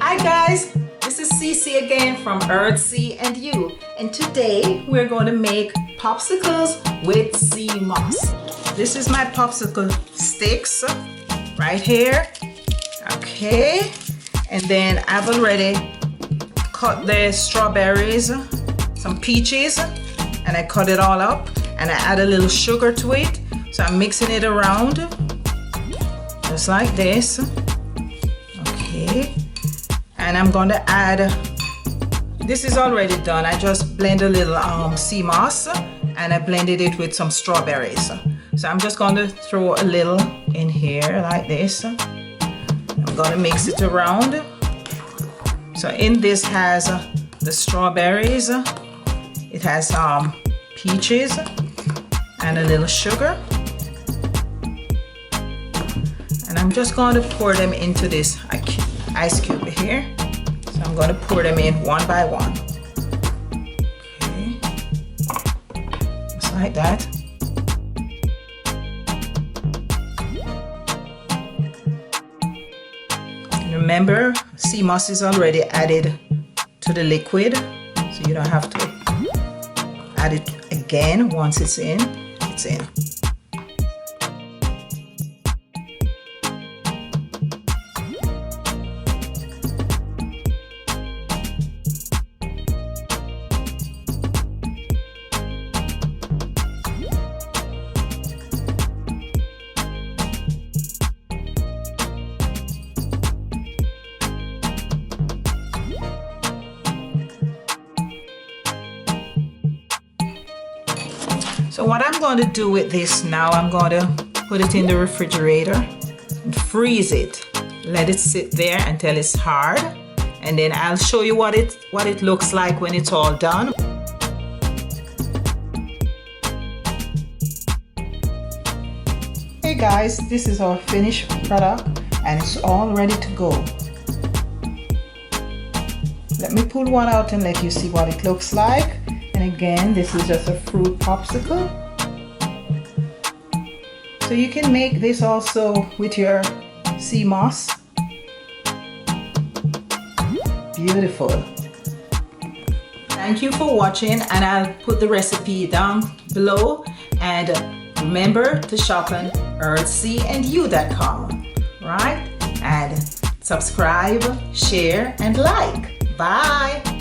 Hi guys, this is Cece again from Earth, Sea and You, and today we're going to make popsicles with sea moss. This is my popsicle sticks right here. Okay, and then I've already cut the strawberries, some peaches, and I cut it all up and I add a little sugar to it. So I'm mixing it around just like this. Okay, and I'm going to add, this is already done. I just blend a little sea moss and I blended it with some strawberries. So I'm just going to throw a little in here like this. I'm going to mix it around. So in this has the strawberries, it has peaches and a little sugar. And I'm just going to pour them into this ice cube here. So I'm going to pour them in one by one. Okay, just like that. And remember, sea moss is already added to the liquid, so you don't have to add it again. Once it's in, it's in. So what I'm going to do with this now, I'm going to put it in the refrigerator and freeze it. Let it sit there until it's hard, and then I'll show you what it looks like when it's all done. Hey guys, this is our finished product and it's all ready to go. Let me pull one out and let you see what it looks like. And again, this is just a fruit popsicle. So you can make this also with your sea moss. Beautiful. Thank you for watching, and I'll put the recipe down below. And remember to shop on earthseaandyou.com, right? And subscribe, share, and like. Bye.